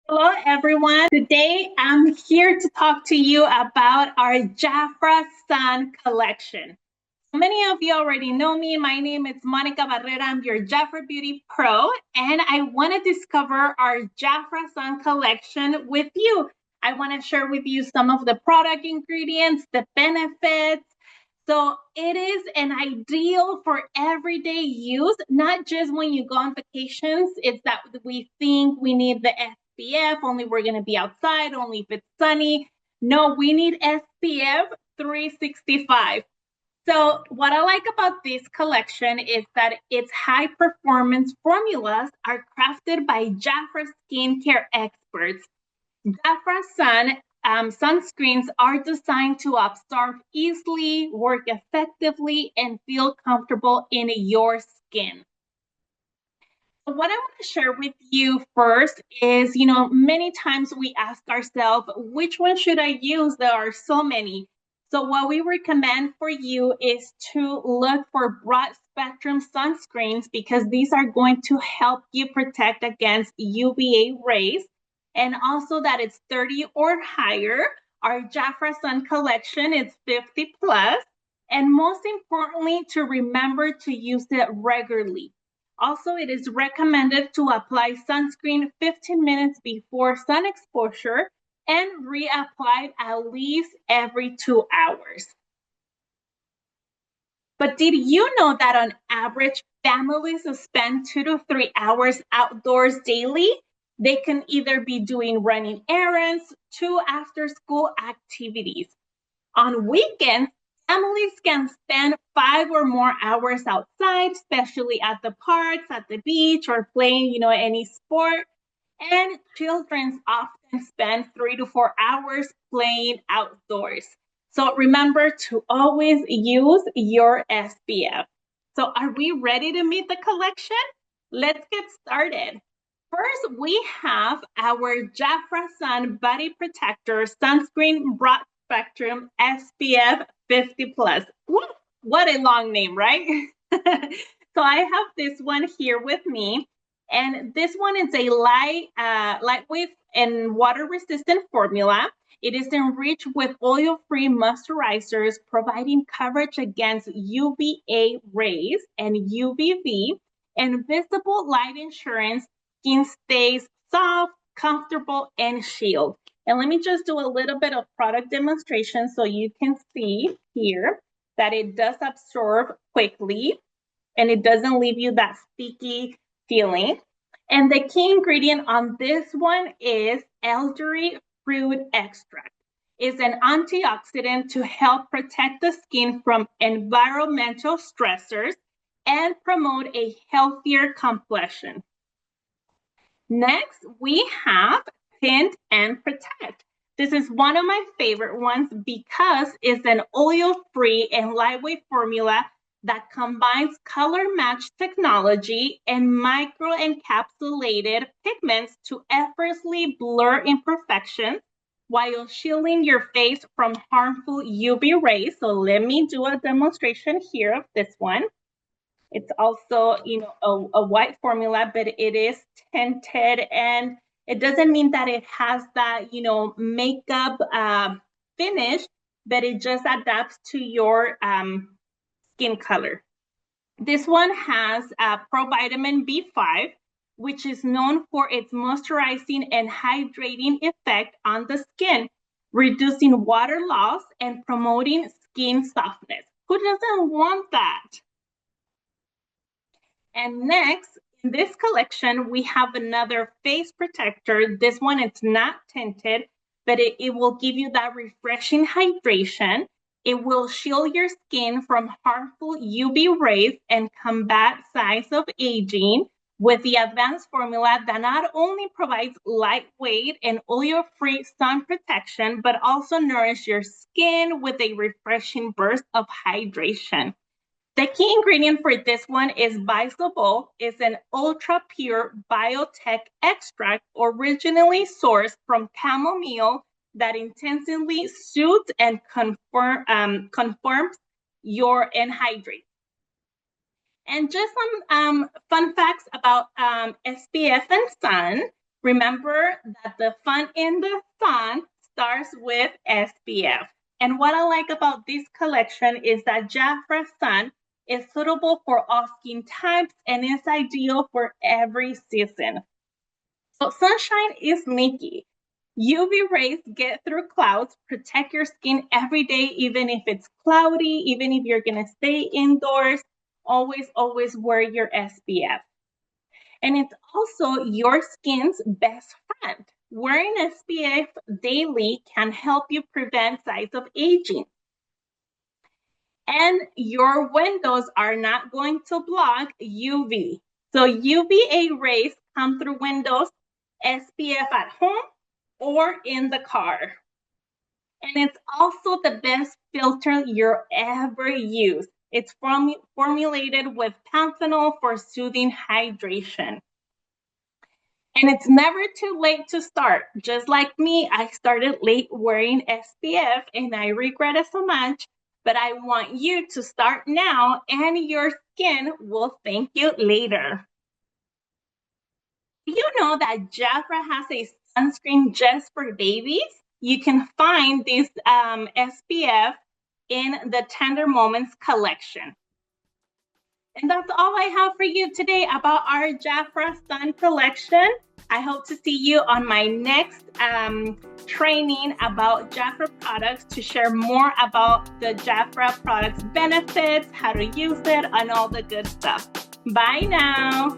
Hello, everyone. Today, I'm here to talk to you about our JAFRA Sun Collection. Many of you already know me. My name is Monica Barrera. I'm your JAFRA Beauty Pro, and I want to discover our JAFRA Sun Collection with you. I want to share with you some of the product ingredients, the benefits. So it is an ideal for everyday use, not just when you go on vacations. It's that we think we need the SPF, only we're going to be outside, only if it's sunny. No, we need SPF 365. So what I like about this collection is that its high performance formulas are crafted by JAFRA skincare experts. JAFRA sunscreens are designed to absorb easily, work effectively, and feel comfortable in your skin. What I want to share with you first is, many times we ask ourselves, which one should I use? There are so many. So what we recommend for you is to look for broad spectrum sunscreens because these are going to help you protect against UVA rays and also that it's 30 or higher. Our JAFRA Sun Collection is 50 plus. And most importantly, to remember to use it regularly. Also, it is recommended to apply sunscreen 15 minutes before sun exposure and reapply at least every 2 hours. But did you know that on average, families spend 2 to 3 hours outdoors daily? They can either be doing running errands, to after school activities. On weekends, families can spend 5 or more hours outside, especially at the parks, at the beach, or playing, any sport. And children often spend 3 to 4 hours playing outdoors. So remember to always use your SPF. So are we ready to meet the collection? Let's get started. First, we have our JAFRA Sun Body Protector Sunscreen Broad Spectrum SPF 50 plus. What a long name, right? So I have this one here with me, and this one is a lightweight and water-resistant formula. It is enriched with oil-free moisturizers, providing coverage against UVA rays and UVB, and visible light insurance. Skin stays soft, comfortable, and shield. And let me just do a little bit of product demonstration so you can see here that it does absorb quickly and it doesn't leave you that sticky feeling. And the key ingredient on this one is elderberry fruit extract. It's an antioxidant to help protect the skin from environmental stressors and promote a healthier complexion. Next, we have Tint and Protect. This is one of my favorite ones because it's an oil-free and lightweight formula that combines color match technology and micro-encapsulated pigments to effortlessly blur imperfections while shielding your face from harmful UV rays. So let me do a demonstration here of this one. It's also, a white formula, but it is tinted, and it doesn't mean that it has that, makeup finish, but it just adapts to your skin color. This one has provitamin B5, which is known for its moisturizing and hydrating effect on the skin, reducing water loss and promoting skin softness. Who doesn't want that? And next, in this collection, we have another face protector. This one, it's not tinted, but it will give you that refreshing hydration. It will shield your skin from harmful UV rays and combat signs of aging with the advanced formula that not only provides lightweight and oil-free sun protection, but also nourishes your skin with a refreshing burst of hydration. The key ingredient for this one is bisobol. It's an ultra-pure biotech extract originally sourced from chamomile that intensively soothes and conforms your and hydrates. And just some fun facts about SPF and sun. Remember that the fun in the sun starts with SPF. And what I like about this collection is that JAFRA Sun is suitable for all skin types and is ideal for every season. So sunshine is sneaky. UV rays get through clouds, protect your skin every day, even if it's cloudy, even if you're gonna stay indoors, always wear your SPF. And it's also your skin's best friend. Wearing SPF daily can help you prevent signs of aging. And your windows are not going to block UV. So UVA rays come through windows, SPF at home or in the car. And it's also the best filter you'll ever use. It's formulated with panthenol for soothing hydration. And it's never too late to start. Just like me, I started late wearing SPF and I regret it so much, but I want you to start now and your skin will thank you later. You know that JAFRA has a sunscreen just for babies? You can find this SPF in the Tender Moments collection. And that's all I have for you today about our JAFRA Sun Collection. I hope to see you on my next training about JAFRA products to share more about the JAFRA products benefits, how to use it, and all the good stuff. Bye now.